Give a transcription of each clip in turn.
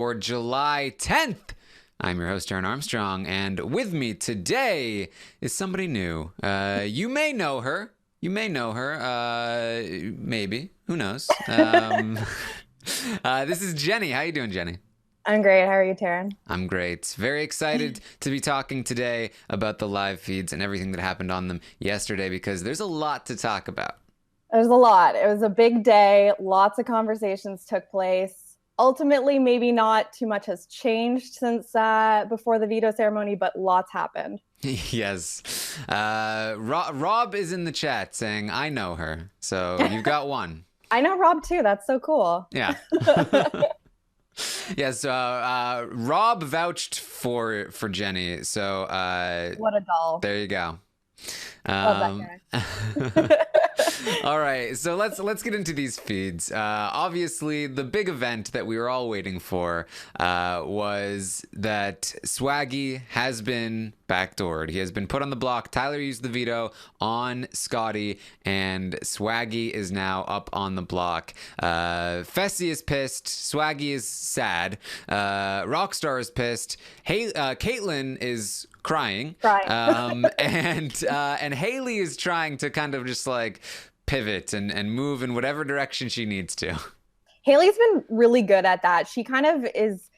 for July 10th. I'm your host, Aaron Armstrong, and with me today is somebody new. You may know her. Maybe. Who knows? This is Jenny. How you doing, Jenny? I'm great. How are you, Taryn? I'm great. Very excited to be talking today about the live feeds and everything that happened on them yesterday because there's a lot to talk about. There's a lot. It was a big day. Lots of conversations took place. Ultimately, maybe not too much has changed since before the veto ceremony, but lots happened. Yes. Rob is in the chat saying, I know her. So you've got one. I know Rob too. That's so cool. Yeah. Yes, Rob vouched for Jenny. So what a doll. there you go. Love that guy. All right, so let's get into these feeds. Obviously, the big event that we were all waiting for was that Swaggy has been backdoored. He has been put on the block. Tyler used the veto on Scottie, and Swaggy is now up on the block. Fessy is pissed. Swaggy is sad. Rockstar is pissed. Kaitlyn is crying. And Haleigh is trying to kind of just like pivot and move in whatever direction she needs to. Haleigh's been really good at that. She kind of is,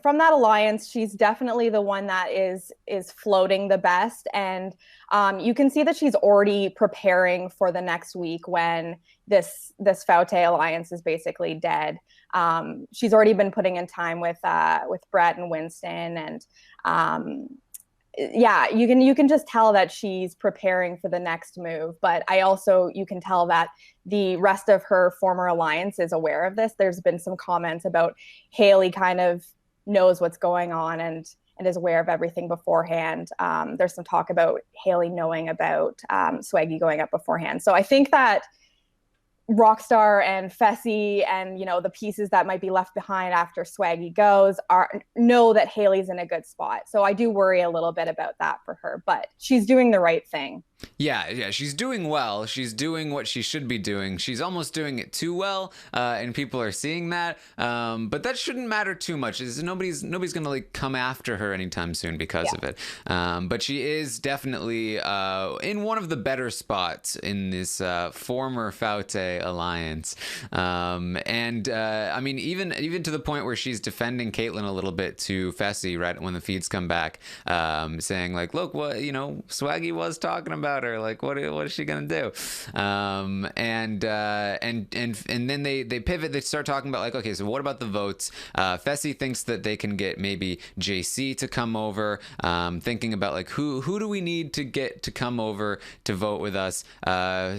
from that alliance, she's definitely the one that is floating the best. And you can see that she's already preparing for the next week when this Faute alliance is basically dead. She's already been putting in time with Brett and Winston, and yeah, you can just tell that she's preparing for the next move. But you can tell that the rest of her former alliance is aware of this. There's been some comments about Haleigh kind of knows what's going on and is aware of everything beforehand. There's some talk about Haleigh knowing about Swaggy going up beforehand. So I think that Rockstar and Fessy and the pieces that might be left behind after Swaggy goes know that Haleigh's in a good spot. So I do worry a little bit about that for her, but she's doing the right thing. Yeah, she's doing well. She's doing what she should be doing. She's almost doing it too well, and people are seeing that. But that shouldn't matter too much. Nobody's gonna like come after her anytime soon because of it. But she is definitely in one of the better spots in this former Faute alliance. I mean, even to the point where she's defending Kaitlyn a little bit to Fessy right when the feeds come back, saying like, look, what Swaggy was talking about her, like what is she gonna do? And then they pivot. They start talking about like, okay, so what about the votes? Fessy thinks that they can get maybe JC to come over, thinking about like who do we need to get to come over to vote with us.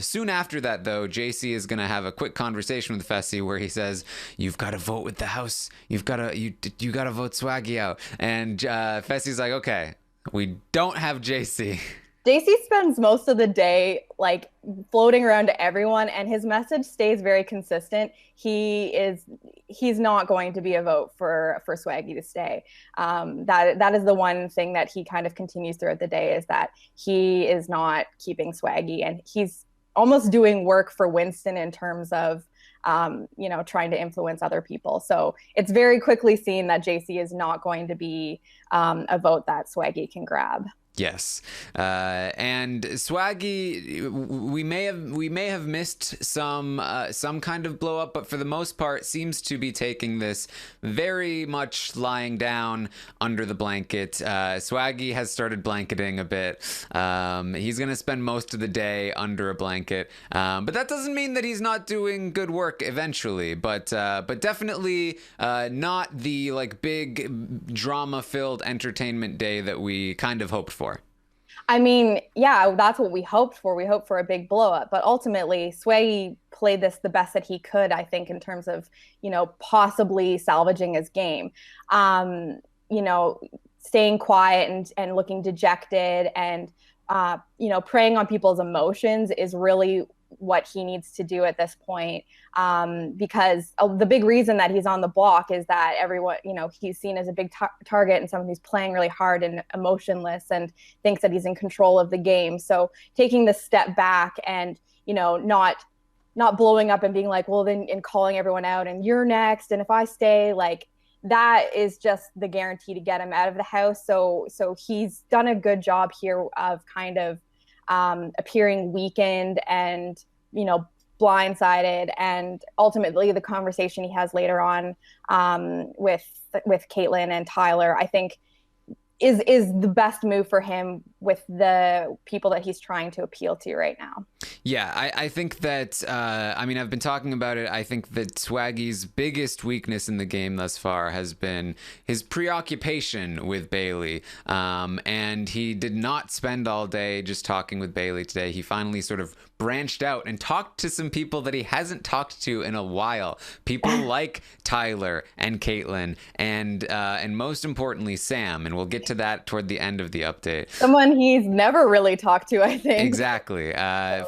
Soon after that though, JC is gonna have a quick conversation with Fessy where he says, you've got to vote with the house, you gotta vote Swaggy out. And Fessy's like, okay, we don't have JC. JC spends most of the day like floating around to everyone, and his message stays very consistent. He's not going to be a vote for Swaggy to stay. That is the one thing that he kind of continues throughout the day, is that he is not keeping Swaggy, and he's almost doing work for Winston in terms of trying to influence other people. So it's very quickly seen that JC is not going to be a vote that Swaggy can grab. Yes, and Swaggy, we may have missed some kind of blow up, but for the most part, seems to be taking this very much lying down under the blanket. Swaggy has started blanketing a bit. He's gonna spend most of the day under a blanket, but that doesn't mean that he's not doing good work eventually. But definitely not the like big drama-filled entertainment day that we kind of hoped for. I mean, yeah, that's what we hoped for. We hoped for a big blow up, but ultimately Swaggy played this the best that he could, I think, in terms of, possibly salvaging his game. Staying quiet and looking dejected and, preying on people's emotions is really what he needs to do at this point, because the big reason that he's on the block is that everyone, he's seen as a big target and someone who's playing really hard and emotionless and thinks that he's in control of the game. So taking the step back and, not blowing up and being like, well, then, and calling everyone out and you're next, and if I stay, like, that is just the guarantee to get him out of the house. So he's done a good job here of kind of appearing weakened and, you know, blindsided. And ultimately the conversation he has later on with Kaitlyn and Tyler, I think is the best move for him with the people that he's trying to appeal to right now. Yeah, I think that, I mean, I've been talking about it. I think that Swaggy's biggest weakness in the game thus far has been his preoccupation with Bayleigh. And he did not spend all day just talking with Bayleigh today. He finally sort of branched out and talked to some people that he hasn't talked to in a while. People like Tyler and Kaitlyn and most importantly, Sam. And we'll get to that toward the end of the update. Someone he's never really talked to, I think. Exactly.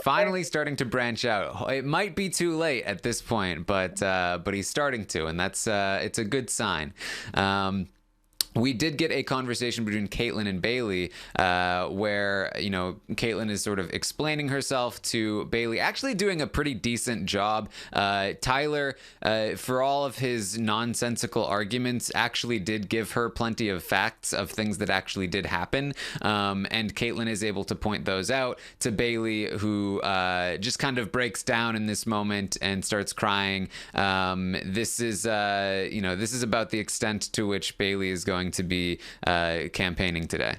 Finally starting to branch out. It might be too late at this point, but he's starting to, and that's it's a good sign. We did get a conversation between Kaitlyn and Bayleigh where, you know, Kaitlyn is sort of explaining herself to Bayleigh, actually doing a pretty decent job. Tyler, for all of his nonsensical arguments, actually did give her plenty of facts of things that actually did happen. And Kaitlyn is able to point those out to Bayleigh, who just kind of breaks down in this moment and starts crying. This is, you know, this is about the extent to which Bayleigh is going to be campaigning today.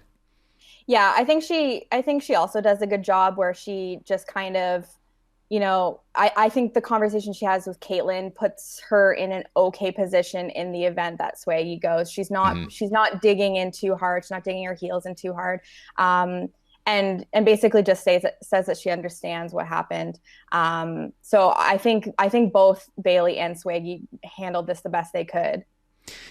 Yeah, I think she also does a good job where she just kind of, you know, I think the conversation she has with Kaitlyn puts her in an okay position in the event that Swaggy goes. She's not digging in too hard. She's not digging her heels in too hard. And basically just says that she understands what happened. So I think both Bayleigh and Swaggy handled this the best they could.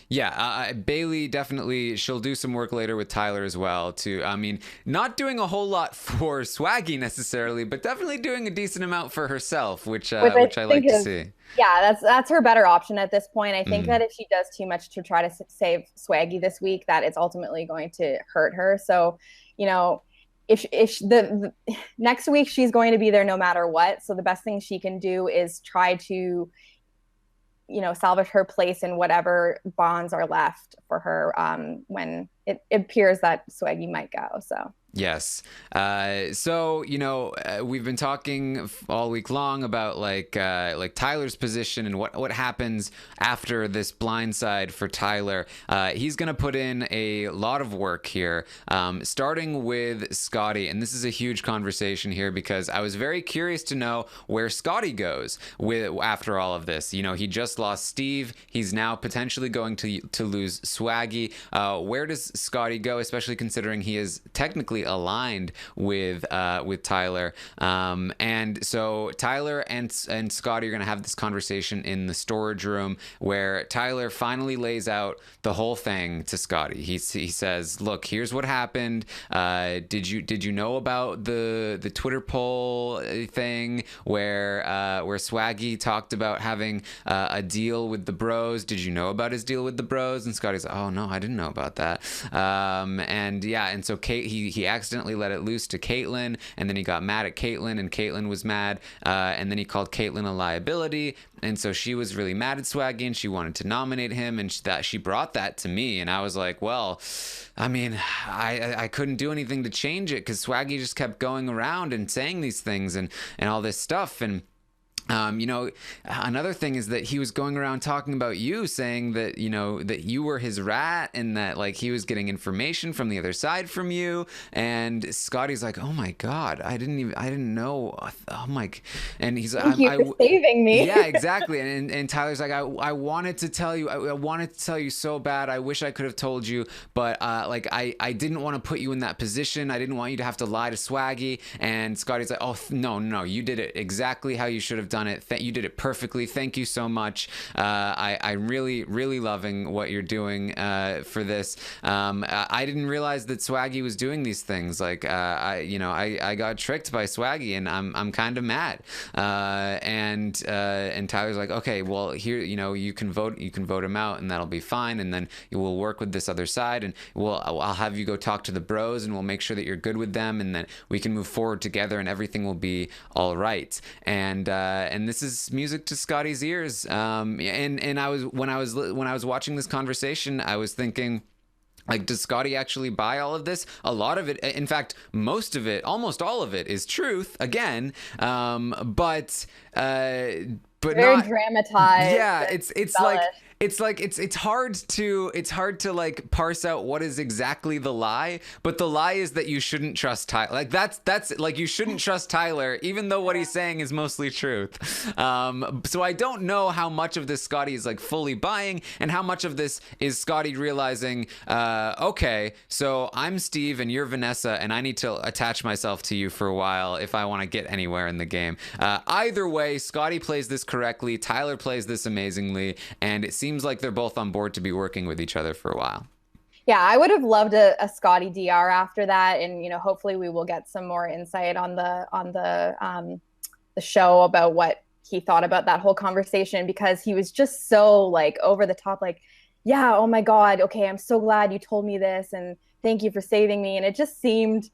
Yeah, Bayleigh definitely, she'll do some work later with Tyler as well too. I mean, not doing a whole lot for Swaggy necessarily, but definitely doing a decent amount for herself, which I like to see. Yeah, that's her better option at this point. I think that if she does too much to try to save Swaggy this week, that it's ultimately going to hurt her. So, you know, if the next week she's going to be there no matter what. So the best thing she can do is try to, you know, salvage her place in whatever bonds are left for her when it appears that Swaggy might go. So yes. So, you know, we've been talking all week long about like Tyler's position and what happens after this blindside for Tyler. He's going to put in a lot of work here, starting with Scottie. And this is a huge conversation here because I was very curious to know where Scottie goes after all of this. You know, he just lost Steve. He's now potentially going to lose Swaggy. Where does Scottie go, especially considering he is technically aligned with Tyler, and so Tyler and Scottie are going to have this conversation in the storage room where Tyler finally lays out the whole thing to Scottie. He says, "Look, here's what happened. Did you know about the Twitter poll thing where Swaggy talked about having a deal with the Bros? Did you know about his deal with the Bros?" And Scottie's like, "Oh no, I didn't know about that." And yeah, and so he accidentally let it loose to Kaitlyn, and then he got mad at Kaitlyn, and Kaitlyn was mad, and then he called Kaitlyn a liability, and so she was really mad at Swaggy, and she wanted to nominate him, and she brought that to me, and I was like, well, I mean, I couldn't do anything to change it because Swaggy just kept going around and saying these things and all this stuff, and you know, another thing is that he was going around talking about you, saying that, you know, that you were his rat and that like he was getting information from the other side from you. And Scottie's like, "Oh my God, I didn't know." Oh my, and he's like, "Thank you for saving me." Yeah, exactly. And Tyler's like, I wanted to tell you, I wanted to tell you so bad. I wish I could have told you, but like I didn't want to put you in that position. I didn't want you to have to lie to Swaggy. And Scottie's like, "Oh no, you did it exactly how you should have done it. You did it perfectly. Thank you so much. I'm really loving what you're doing for this. I didn't realize that Swaggy was doing these things. Like I got tricked by Swaggy, and I'm kind of mad." And Tyler's like, "Okay, well here, you know, you can vote him out, and that'll be fine. And then we'll work with this other side, and I'll have you go talk to the Bros, and we'll make sure that you're good with them, and then we can move forward together, and everything will be all right." And and this is music to Scottie's ears. And I was when I was watching this conversation, I was thinking, like, does Scottie actually buy all of this? A lot of it, in fact, most of it, almost all of it, is truth. Again, but Very not dramatized. Yeah, it's hard to like parse out what is exactly the lie, but the lie is that you shouldn't trust Tyler. Like that's like, you shouldn't trust Tyler, even though what he's saying is mostly truth. So I don't know how much of this Scottie is like fully buying, and how much of this is Scottie realizing, okay, so I'm Steve and you're Vanessa, and I need to attach myself to you for a while if I want to get anywhere in the game. Either way, Scottie plays this correctly, Tyler plays this amazingly, and it seems like they're both on board to be working with each other for a while. Yeah, I would have loved a Scottie DR after that, and hopefully we will get some more insight on the show about what he thought about that whole conversation, because he was just so like over the top, like, yeah, oh my God, okay, I'm so glad you told me this, and thank you for saving me, and it just seemed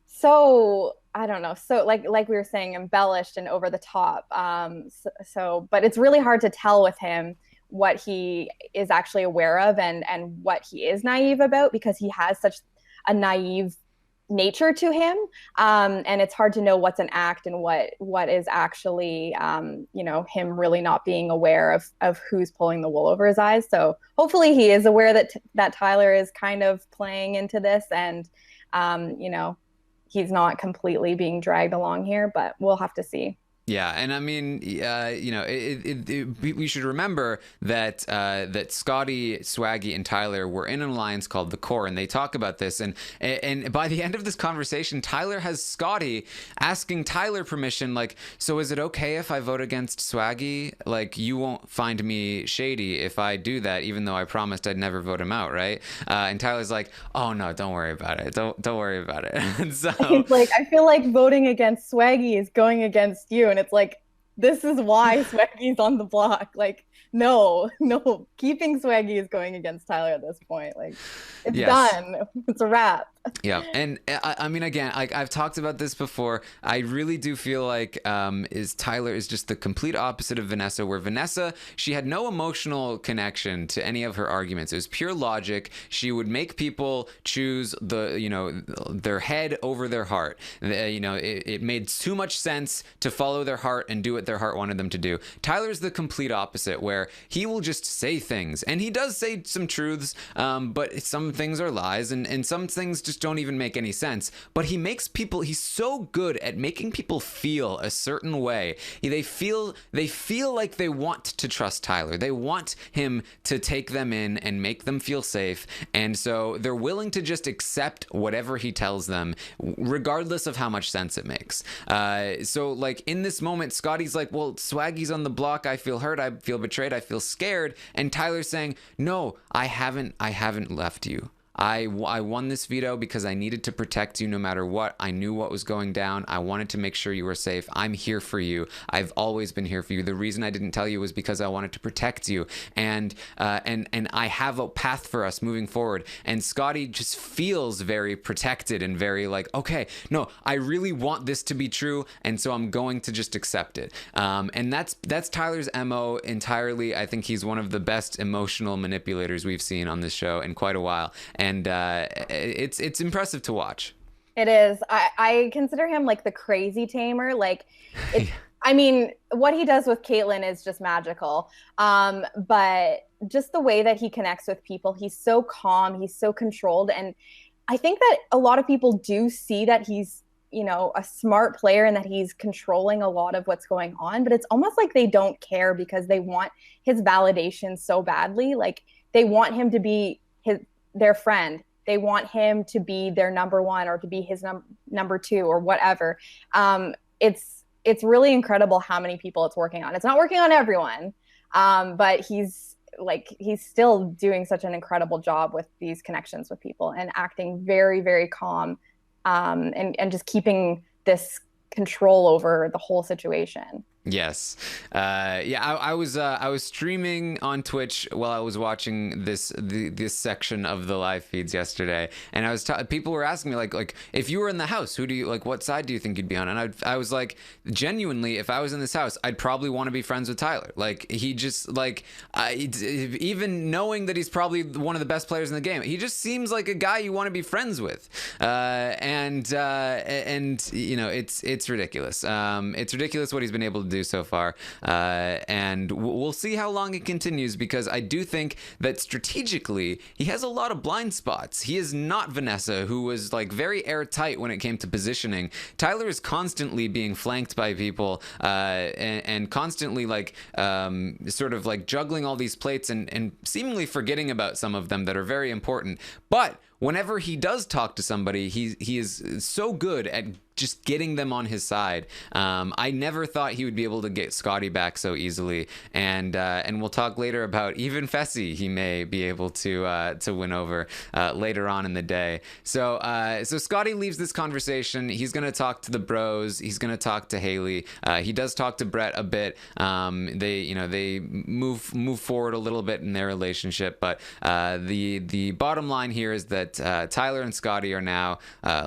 so, I don't know, so like we were saying, embellished and over the top. But it's really hard to tell with him what he is actually aware of and what he is naive about, because he has such a naive nature to him, and it's hard to know what's an act and what is actually him really not being aware of who's pulling the wool over his eyes. So hopefully he is aware that Tyler is kind of playing into this, and he's not completely being dragged along here, but we'll have to see. Yeah, and I mean, we should remember that that Scottie, Swaggy, and Tyler were in an alliance called the Core, and they talk about this. And by the end of this conversation, Tyler has Scottie asking Tyler permission, like, so is it okay if I vote against Swaggy? Like, you won't find me shady if I do that, even though I promised I'd never vote him out, right? And Tyler's like, oh no, don't worry about it. Don't worry about it. And so he's like, I feel like voting against Swaggy is going against you. And it's like, this is why Swaggy's on the block. Like, no, keeping Swaggy is going against Tyler at this point. Like, it's done. It's a wrap. Yeah, and I mean, again, like I've talked about this before, I really do feel like Tyler is just the complete opposite of Vanessa, where Vanessa, she had no emotional connection to any of her arguments. It was pure logic. She would make people choose their head over their heart. It made too much sense to follow their heart and do what their heart wanted them to do. Tyler's the complete opposite, where he will just say things, and he does say some truths, but some things are lies, and some things just don't even make any sense. But he's so good at making people feel a certain way. They feel like they want to trust Tyler. They want him to take them in and make them feel safe, and so they're willing to just accept whatever he tells them, regardless of how much sense it makes. So like in this moment, Scottie's like, well, Swaggy's on the block, I feel hurt, I feel betrayed, I feel scared, and Tyler's saying, no, I haven't left you. I won this veto because I needed to protect you no matter what. I knew what was going down. I wanted to make sure you were safe. I'm here for you. I've always been here for you. The reason I didn't tell you was because I wanted to protect you. And I have a path for us moving forward. And Scottie just feels very protected and very like, okay, no, I really want this to be true, and so I'm going to just accept it. And that's Tyler's MO entirely. I think he's one of the best emotional manipulators we've seen on this show in quite a while. And it's impressive to watch. It is. I consider him like the crazy tamer. Like, I mean, what he does with Kaitlyn is just magical. But just the way that he connects with people, he's so calm, he's so controlled. And I think that a lot of people do see that he's, a smart player and that he's controlling a lot of what's going on. But it's almost like they don't care because they want his validation so badly. Like, they want him to be their friend. They want him to be their number one or to be his number two or whatever. It's really incredible how many people it's working on. It's not working on everyone, but he's still doing such an incredible job with these connections with people and acting very, very calm, and just keeping this control over the whole situation. Yes. Yeah, I was streaming on Twitch while I was watching this section of the live feeds yesterday, and people were asking me like if you were in the house, who do you like? What side do you think you'd be on? And I was like, genuinely, if I was in this house, I'd probably want to be friends with Tyler. Like he just like even knowing that he's probably one of the best players in the game, he just seems like a guy you want to be friends with. And you know, it's ridiculous. It's ridiculous what he's been able to do so far, and we'll see how long it continues, because I do think that strategically he has a lot of blind spots. He is not Vanessa, who was like very airtight when it came to positioning. Tyler is constantly being flanked by people, and constantly like sort of like juggling all these plates and seemingly forgetting about some of them that are very important. But whenever he does talk to somebody, he is so good at just getting them on his side. I never thought he would be able to get Scottie back so easily, and we'll talk later about even Fessy he may be able to win over later on in the day. So Scottie leaves this conversation. He's gonna talk to the bros. He's gonna talk to Haleigh. He does talk to Brett a bit. They move forward a little bit in their relationship, but the bottom line here is that Tyler and Scottie are now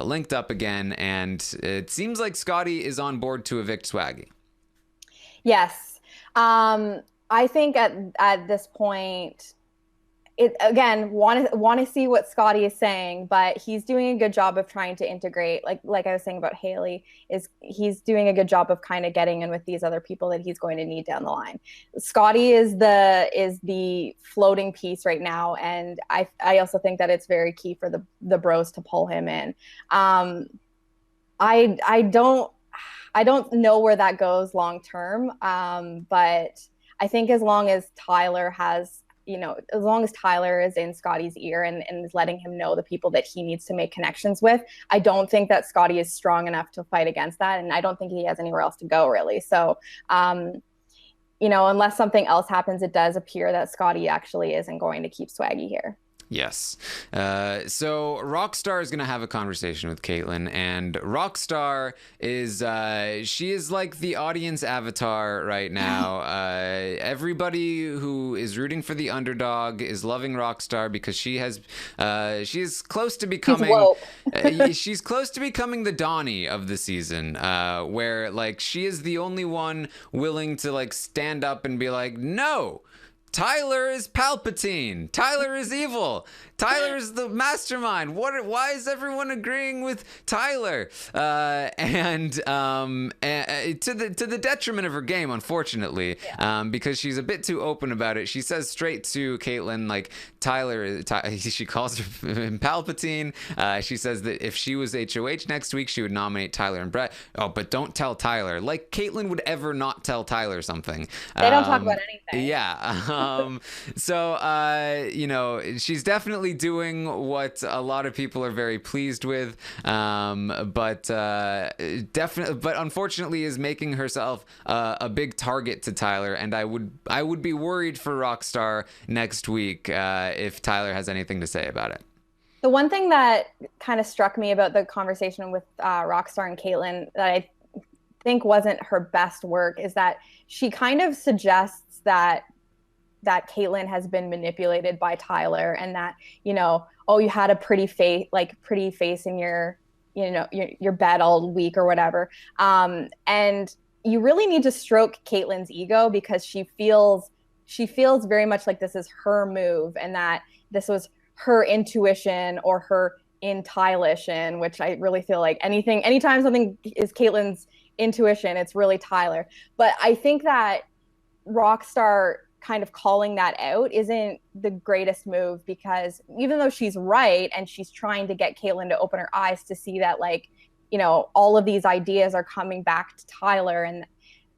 linked up again, and it seems like Scottie is on board to evict Swaggy. Yes. I think at this point, it again want to see what Scottie is saying, but he's doing a good job of trying to integrate. Like I was saying about Haleigh, he's doing a good job of kind of getting in with these other people that he's going to need down the line. Scottie is the floating piece right now, and I also think that it's very key for the bros to pull him in. I don't know where that goes long term, but I think as long as Tyler has, as long as Tyler is in Scottie's ear and is letting him know the people that he needs to make connections with, I don't think that Scottie is strong enough to fight against that, and I don't think he has anywhere else to go, really. So, unless something else happens, it does appear that Scottie actually isn't going to keep Swaggy here. Yes. So Rockstar is going to have a conversation with Kaitlyn, and Rockstar she is like the audience avatar right now. Everybody who is rooting for the underdog is loving Rockstar because she is close to becoming she's close to becoming the Donnie of the season, where like she is the only one willing to like stand up and be like, no, Tyler is Palpatine. Tyler is evil. Tyler is the mastermind. Why is everyone agreeing with Tyler? And to the detriment of her game, unfortunately, because she's a bit too open about it. She says straight to Kaitlyn, like, she calls her Palpatine. She says that if she was HOH next week, she would nominate Tyler and Brett. Oh, but don't tell Tyler. Like Kaitlyn would ever not tell Tyler something. They don't talk about anything. Yeah. She's definitely doing what a lot of people are very pleased with, but unfortunately is making herself a big target to Tyler, and I would be worried for Rockstar next week if Tyler has anything to say about it. The one thing that kind of struck me about the conversation with Rockstar and Kaitlyn that I think wasn't her best work is that she kind of suggests that Kaitlyn has been manipulated by Tyler, and that, you had a pretty face in your bed all week or whatever. And you really need to stroke Kaitlyn's ego, because she feels very much like this is her move, and that this was her intuition or her intuition, which I really feel like anytime something is Kaitlyn's intuition, it's really Tyler. But I think that Rockstar kind of calling that out isn't the greatest move, because even though she's right and she's trying to get Kaitlyn to open her eyes to see that, like, all of these ideas are coming back to Tyler and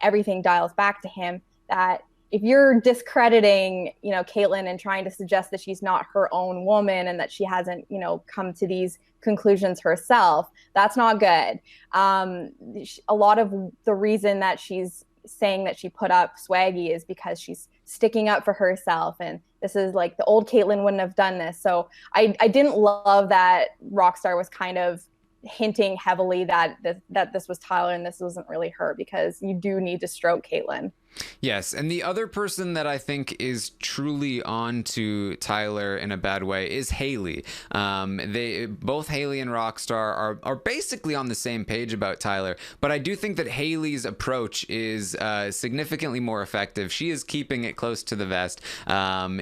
everything dials back to him, that if you're discrediting, Kaitlyn and trying to suggest that she's not her own woman and that she hasn't, come to these conclusions herself, that's not good. A lot of the reason that she's saying that she put up Swaggy is because she's sticking up for herself, and this is like the old Kaitlyn wouldn't have done this. So I didn't love that Rockstar was kind of hinting heavily that this was Tyler and this wasn't really her, because you do need to stroke Kaitlyn. Yes, and the other person that I think is truly on to Tyler in a bad way is Haleigh. They both Haleigh and Rockstar are basically on the same page about Tyler, but I do think that Haleigh's approach is significantly more effective. She is keeping it close to the vest.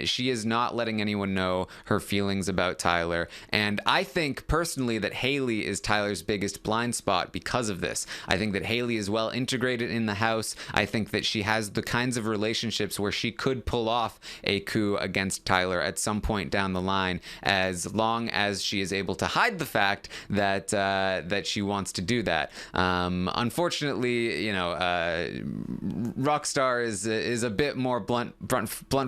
She is not letting anyone know her feelings about Tyler, and I think personally that Haleigh is Tyler's biggest blind spot because of this. I think that Haleigh is well integrated in the house. I think that she has the kinds of relationships where she could pull off a coup against Tyler at some point down the line, as long as she is able to hide the fact that that she wants to do that. Unfortunately, Rockstar is a bit more blunt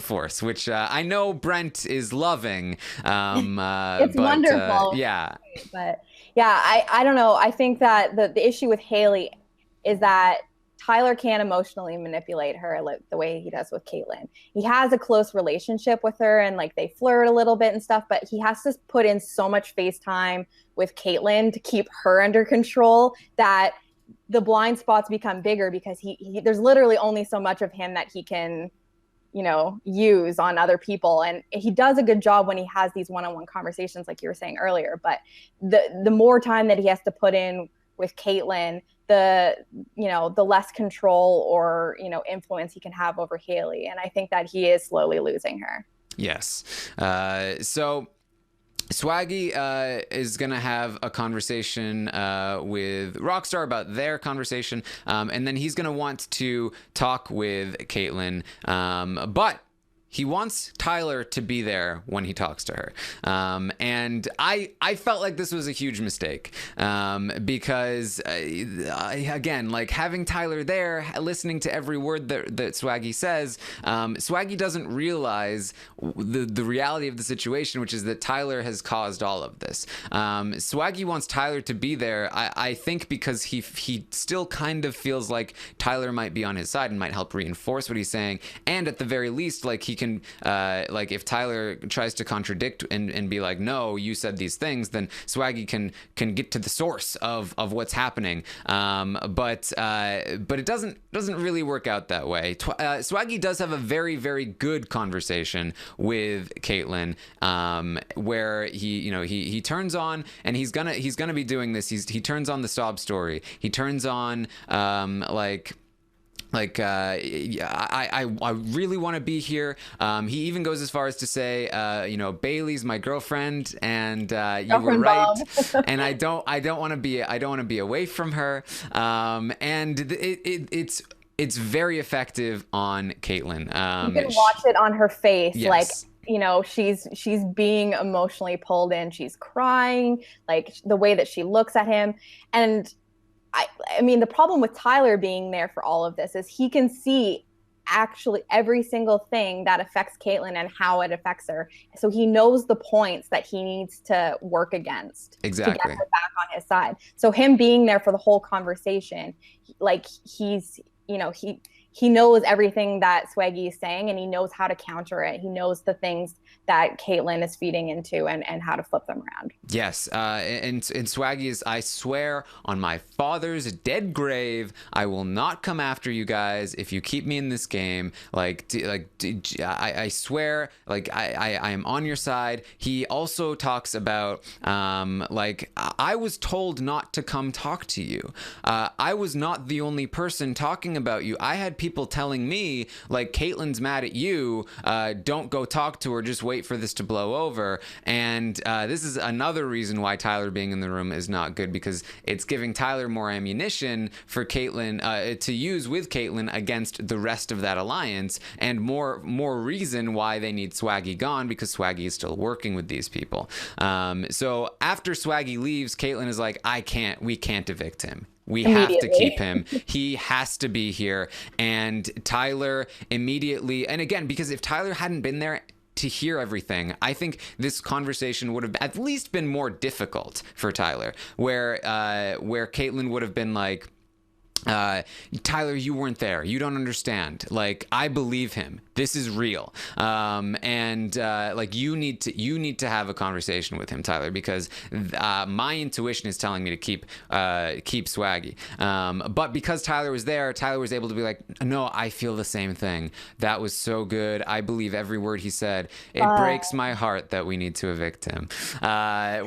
force, which I know Brent is loving. It's but, wonderful. Yeah. But yeah, I don't know. I think that the issue with Haleigh is that Tyler can't emotionally manipulate her like the way he does with Kaitlyn. He has a close relationship with her and like they flirt a little bit and stuff, but he has to put in so much face time with Kaitlyn to keep her under control that the blind spots become bigger, because he there's literally only so much of him that he can, use on other people. And he does a good job when he has these one-on-one conversations, like you were saying earlier, but the more time that he has to put in with Kaitlyn, the less control or influence he can have over Haleigh, and I think that he is slowly losing her. Yes. So Swaggy is gonna have a conversation with Rockstar about their conversation, and then he's gonna want to talk with Kaitlyn, but he wants Tyler to be there when he talks to her. And I felt like this was a huge mistake, because, again, like having Tyler there, listening to every word that Swaggy says, Swaggy doesn't realize the reality of the situation, which is that Tyler has caused all of this. Swaggy wants Tyler to be there, I think, because he still kind of feels like Tyler might be on his side and might help reinforce what he's saying, and at the very least, like he can like if Tyler tries to contradict and be like, no, you said these things, then Swaggy can get to the source of what's happening. But it doesn't really work out that way. Swaggy does have a very, very good conversation with Kaitlyn, where he turns on, and he's gonna be doing this. He turns on the sob story. He turns on I really want to be here. He even goes as far as to say, Bayleigh's my girlfriend, and you were right, and I don't want to be away from her. And it's very effective on Kaitlyn. You can watch it on her face, yes. Like she's being emotionally pulled in. She's crying, like the way that she looks at him, and I mean, the problem with Tyler being there for all of this is he can see actually every single thing that affects Kaitlyn and how it affects her. So he knows the points that he needs to work against exactly to get her back on his side. So him being there for the whole conversation, like he knows everything that Swaggy is saying, and he knows how to counter it. He knows the things that Kaitlyn is feeding into and how to flip them around. Yes, and Swaggy is, I swear on my father's dead grave, I will not come after you guys if you keep me in this game. I swear, like I am on your side. He also talks about I was told not to come talk to you. I was not the only person talking about you. I had people telling me, like, Kaitlyn's mad at you, don't go talk to her, just wait for this to blow over. And this is another reason why Tyler being in the room is not good, because it's giving Tyler more ammunition for Kaitlyn to use with Kaitlyn against the rest of that alliance, and more reason why they need Swaggy gone, because Swaggy is still working with these people. So after Swaggy leaves, Kaitlyn is like, we can't evict him. We have to keep him. He has to be here. And Tyler immediately, and again, because if Tyler hadn't been there to hear everything, I think this conversation would have at least been more difficult for Tyler, where Kaitlyn would have been like, Tyler, you weren't there. You don't understand. Like, I believe him. This is real. Like, you need to have a conversation with him, Tyler, because my intuition is telling me to keep Swaggy. But because Tyler was there, Tyler was able to be like, no, I feel the same thing. That was so good. I believe every word he said. It breaks my heart that we need to evict him.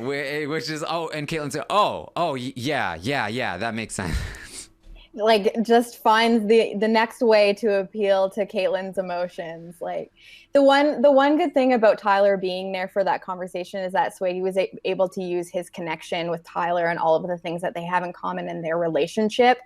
Which is, and Kaitlyn said, yeah, that makes sense. Like, just finds the next way to appeal to Kaitlyn's emotions. Like, the one good thing about Tyler being there for that conversation is that Swaggy was able to use his connection with Tyler and all of the things that they have in common in their relationship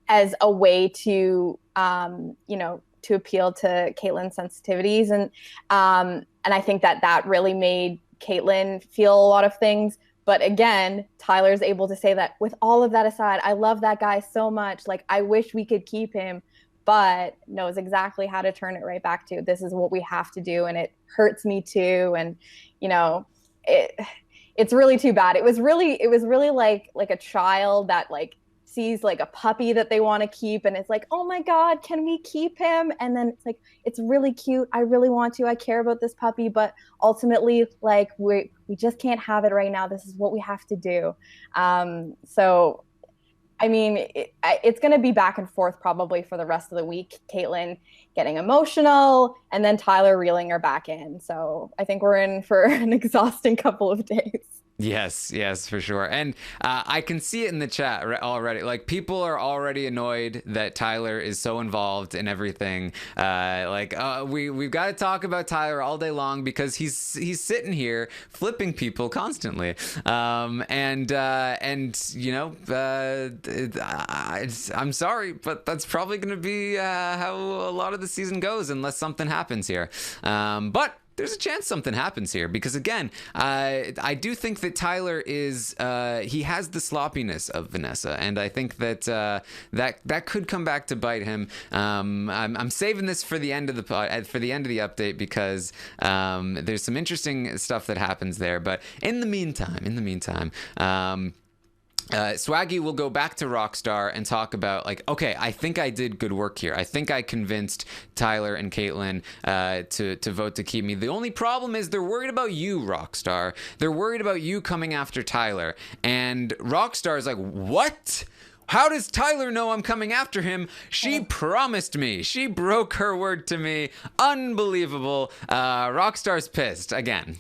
as a way to to appeal to Kaitlyn's sensitivities, and I think that really made Kaitlyn feel a lot of things. But again, Tyler's able to say that with all of that aside, I love that guy so much. Like, I wish we could keep him, but knows exactly how to turn it right back to, this is what we have to do. And it hurts me too. And, it's really too bad. It was really like a child that like sees like a puppy that they want to keep, and it's like, oh my God, can we keep him? And then it's like, it's really cute, I really want to, I care about this puppy, but ultimately, like, we just can't have it right now. This is what we have to do. So I mean, it's going to be back and forth probably for the rest of the week. Kaitlyn getting emotional and then Tyler reeling her back in. So I think we're in for an exhausting couple of days. Yes, for sure. And I can see it in the chat already. Like, people are already annoyed that Tyler is so involved in everything. We've got to talk about Tyler all day long because he's sitting here flipping people constantly. I'm sorry, but that's probably going to be how a lot of the season goes unless something happens here. But there's a chance something happens here because, again, I do think that Tyler is he has the sloppiness of Vanessa, and I think that that could come back to bite him. I'm saving this for the end of the update because there's some interesting stuff that happens there. But in the meantime. Swaggy will go back to Rockstar and talk about, like, okay, I think I did good work here. I think I convinced Tyler and Kaitlyn to vote to keep me. The only problem is they're worried about you, Rockstar. They're worried about you coming after Tyler. And Rockstar is like, what? How does Tyler know I'm coming after him? She promised me. She broke her word to me. Unbelievable. Rockstar's pissed again.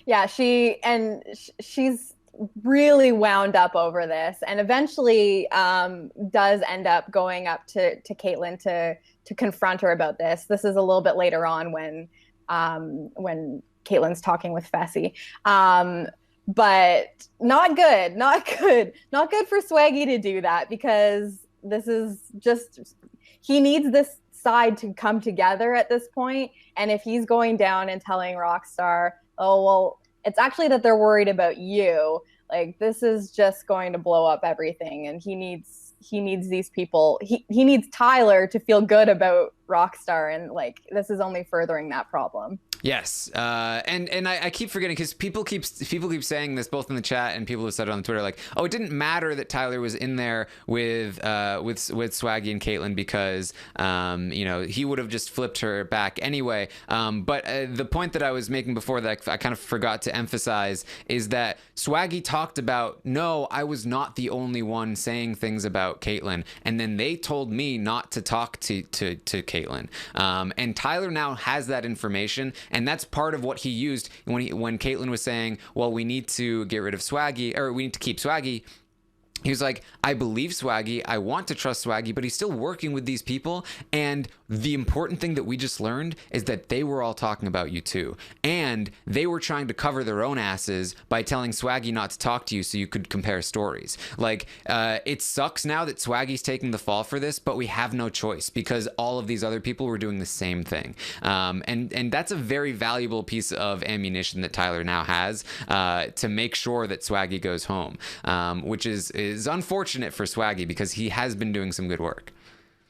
Yeah, she's really wound up over this, and eventually does end up going up to Kaitlyn to confront her about this. This is a little bit later on when Kaitlyn's talking with Fessy. But not good for Swaggy to do that, because this is just, he needs this side to come together at this point. And if he's going down and telling Rockstar, oh, well, it's actually that they're worried about you, like, this is just going to blow up everything. And he needs these people. He needs Tyler to feel good about Rockstar, and like, this is only furthering that problem. Yes, and I keep forgetting, because people keep saying this both in the chat and people have said it on Twitter, like, oh, it didn't matter that Tyler was in there with Swaggy and Kaitlyn because he would have just flipped her back anyway. But the point that I was making before that I kind of forgot to emphasize is that Swaggy talked about, no, I was not the only one saying things about Kaitlyn, and then they told me not to talk to Kaitlyn. And Tyler now has that information. And that's part of what he used when Kaitlyn was saying, well, we need to get rid of Swaggy, or we need to keep Swaggy. He was like, I believe Swaggy, I want to trust Swaggy, but he's still working with these people. And the important thing that we just learned is that they were all talking about you too. And they were trying to cover their own asses by telling Swaggy not to talk to you so you could compare stories. Like, it sucks now that Swaggy's taking the fall for this, but we have no choice because all of these other people were doing the same thing. And that's a very valuable piece of ammunition that Tyler now has to make sure that Swaggy goes home, which is unfortunate for Swaggy because he has been doing some good work.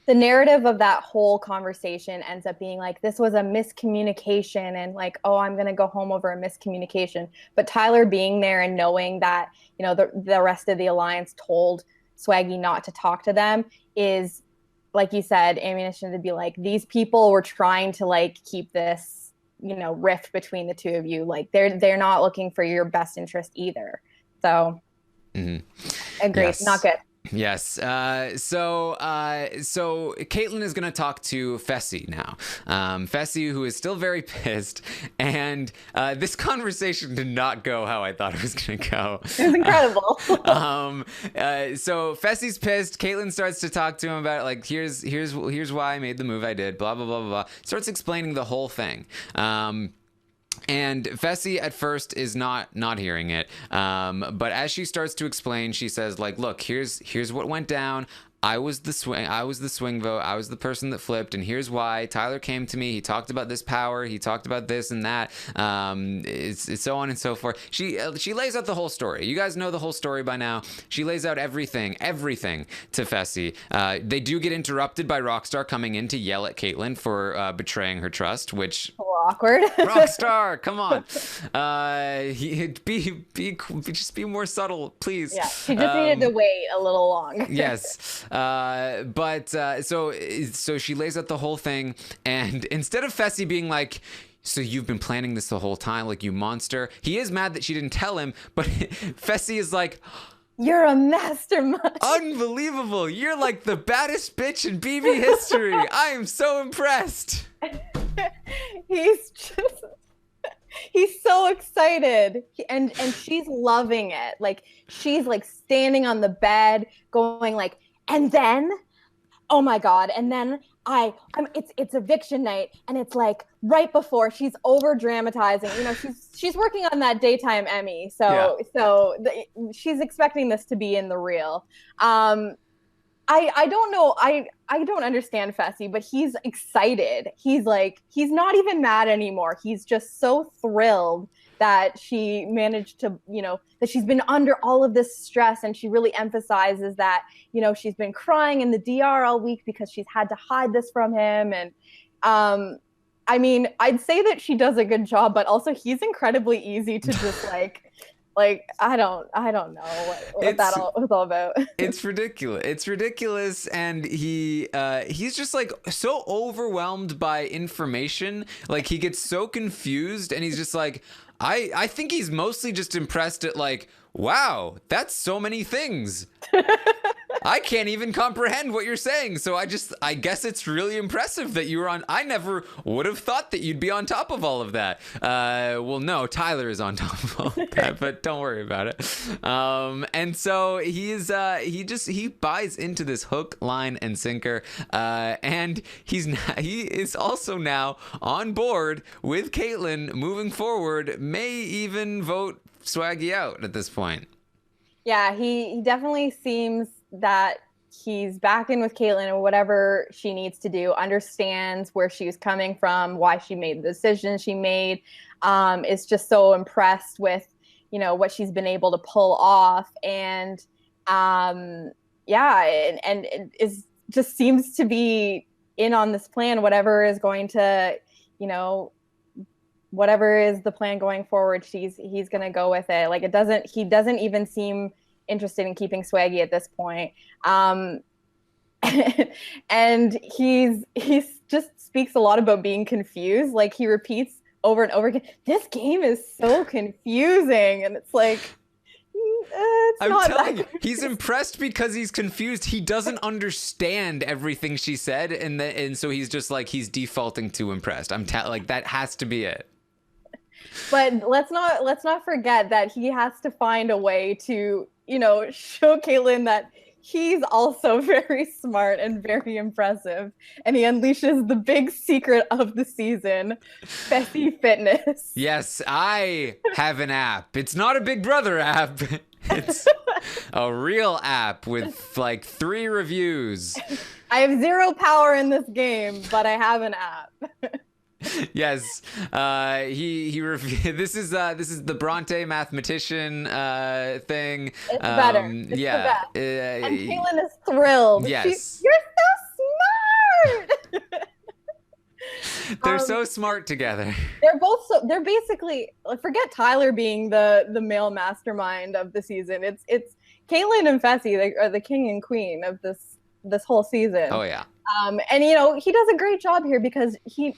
The narrative of that whole conversation ends up being like, this was a miscommunication, and like, oh, I'm going to go home over a miscommunication. But Tyler being there and knowing that, the rest of the alliance told Swaggy not to talk to them is, like you said, ammunition to be like, these people were trying to like keep this, you know, rift between the two of you. Like they're not looking for your best interest either. So agree, Yes. not good. Yes. So Kaitlyn is going to talk to Fessy now. Fessy, who is still very pissed, and this conversation did not go how I thought it was going to go. It was incredible. So Fessy's pissed. Kaitlyn starts to talk to him about it, like, here's why I made the move I did. Blah blah blah blah blah. Starts explaining the whole thing. And Fessy at first is not hearing it, but as she starts to explain, she says, like, look, here's what went down. I was the swing vote. I was the person that flipped, and here's why. Tyler came to me. He talked about this power. He talked about this and that. It's so on and so forth. She lays out the whole story. You guys know the whole story by now. She lays out everything to Fessy. They do get interrupted by Rockstar coming in to yell at Kaitlyn for betraying her trust, which awkward. Rockstar, come on. Just be more subtle, please. Yeah, she just needed to wait a little long. Yes. So she lays out the whole thing, and instead of Fessy being like, so you've been planning this the whole time, like, you monster, he is mad that she didn't tell him, but Fessy is like, you're a mastermind. Unbelievable. You're like the baddest bitch in BB history. I am so impressed. He's so excited, and she's loving it. Like, she's like standing on the bed going like, and then, oh my God, and then it's eviction night, and it's like right before. She's over dramatizing. You know, she's working on that daytime Emmy, so she's expecting this to be in the reel. I don't know. I don't understand Fessy, but he's excited. He's not even mad anymore. He's just so thrilled that she managed to, you know, that she's been under all of this stress. And she really emphasizes that, you know, she's been crying in the DR all week because she's had to hide this from him. And I mean, I'd say that she does a good job, but also he's incredibly easy to just like, I don't know what that was all about. It's ridiculous. And he's just like so overwhelmed by information. Like, he gets so confused, and he's just like, I think he's mostly just impressed at like, wow, that's so many things. I can't even comprehend what you're saying. So I guess it's really impressive that you were on. I never would have thought that you'd be on top of all of that. Well, no, Tyler is on top of all of that, but don't worry about it. And so he buys into this hook, line, and sinker. And he is also now on board with Kaitlyn moving forward, may even vote Swaggy out at this point. Yeah, he definitely seems that he's back in with Kaitlyn, and whatever she needs to do, understands where she's coming from, why she made the decision she made, is just so impressed with, you know, what she's been able to pull off. And and is just seems to be in on this plan, whatever is going to, you know, whatever is the plan going forward, he's going to go with it. Like, he doesn't even seem interested in keeping Swaggy at this point. And he's just speaks a lot about being confused. Like, he repeats over and over again, this game is so confusing. And it's like, I'm telling you, he's impressed because he's confused. He doesn't understand everything she said, and so he's just like, he's defaulting to impressed. Like, that has to be it. But let's not forget that he has to find a way to, you know, show Kaitlyn that he's also very smart and very impressive. And he unleashes the big secret of the season, Fessy Fitness. Yes, I have an app. It's not a Big Brother app. It's a real app with like 3 reviews. I have 0 power in this game, but I have an app. Yes, this is the Bronte mathematician thing. It's better. It's the best. And Kaitlyn is thrilled. Yes, you're so smart. They're so smart together. They're basically, forget Tyler being the male mastermind of the season. It's Kaitlyn and Fessy are the king and queen of this whole season. Oh yeah. And he does a great job here because he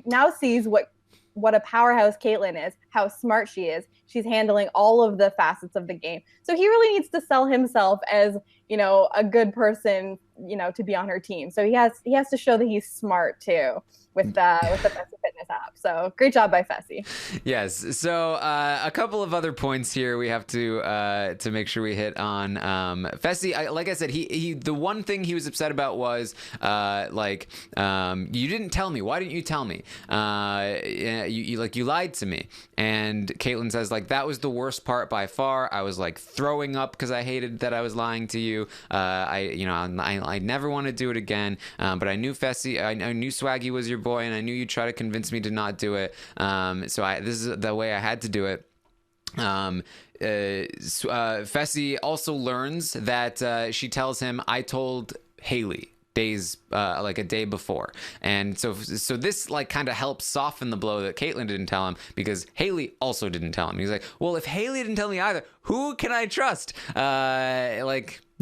now sees what a powerhouse Kaitlyn is, how smart she is. She's handling all of the facets of the game. So he really needs to sell himself as, a good person, to be on her team. So he has to show that he's smart too with the Fessy Fitness app. So great job by Fessy. Yes. So a couple of other points here we have to make sure we hit on. Fessy, like I said, he the one thing he was upset about was you didn't tell me. Why didn't you tell me? You lied to me. And Kaitlyn says that was the worst part by far. I was throwing up because I hated that I was lying to you. I never want to do it again. But I knew Fessy, I knew Swaggy was your boy, and I knew you'd try to convince me to not do it. So this is the way I had to do it. Fessy also learns that she tells him, I told Haleigh days a day before, and so this kind of helps soften the blow that Kaitlyn didn't tell him, because Haleigh also didn't tell him. He's like, well, if Haleigh didn't tell me either, who can I trust?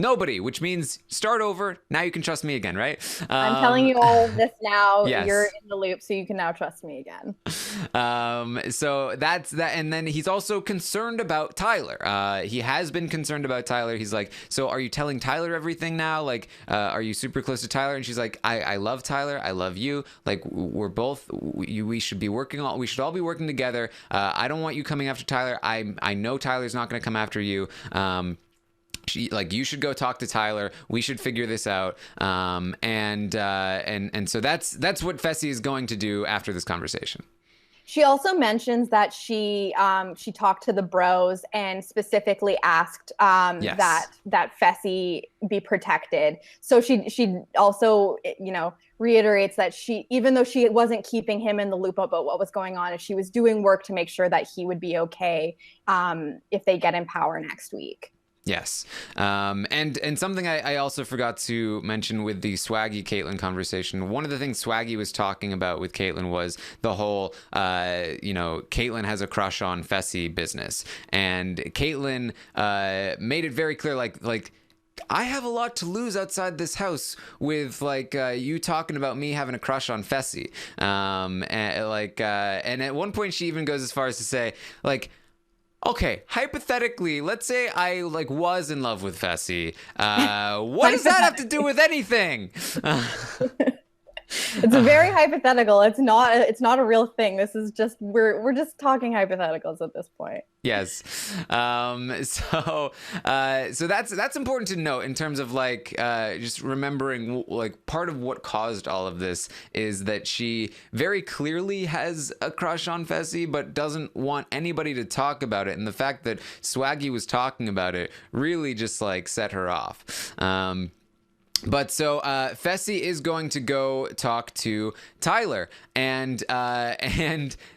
Nobody, which means start over. Now you can trust me again, right? I'm telling you all this now. Yes. You're in the loop, so you can now trust me again. So that's that. And then he's also concerned about Tyler. He has been concerned about Tyler. He's like, so are you telling Tyler everything now? Are you super close to Tyler? And she's like, I love Tyler. I love you. We're both, we should all be working together. I don't want you coming after Tyler. I know Tyler's not going to come after you. You should go talk to Tyler. We should figure this out. And so that's what Fessy is going to do after this conversation. She also mentions that she talked to the bros and specifically asked yes. that Fessy be protected. So she also reiterates that even though she wasn't keeping him in the loop about what was going on, she was doing work to make sure that he would be okay if they get in power next week. Yes. And something I also forgot to mention with the Swaggy Kaitlyn conversation, one of the things Swaggy was talking about with Kaitlyn was the whole, Kaitlyn has a crush on Fessy business. And Kaitlyn made it very clear, I have a lot to lose outside this house with you talking about me having a crush on Fessy. And at one point she even goes as far as to say, okay, hypothetically, let's say I was in love with Fessy. What does that have to do with anything? It's very hypothetical. It's not a real thing. This is just we're just talking hypotheticals at this point. Yes. So that's important to note in terms of just remembering part of what caused all of this is that she very clearly has a crush on Fessy, but doesn't want anybody to talk about it. And the fact that Swaggy was talking about it really just set her off. But so Fessy is going to go talk to Tyler, and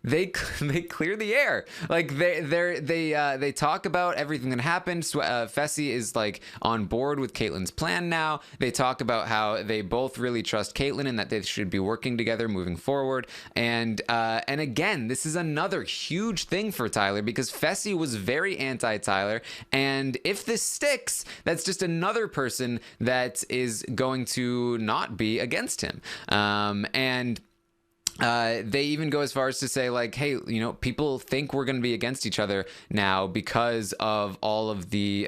they clear the air. They talk about everything that happened. Fessy is on board with Kaitlyn's plan now. They talk about how they both really trust Kaitlyn and that they should be working together moving forward. And again, this is another huge thing for Tyler because Fessy was very anti-Tyler, and if this sticks, that's just another person that is going to not be against him. They even go as far as to say hey, people think we're going to be against each other now because of all of the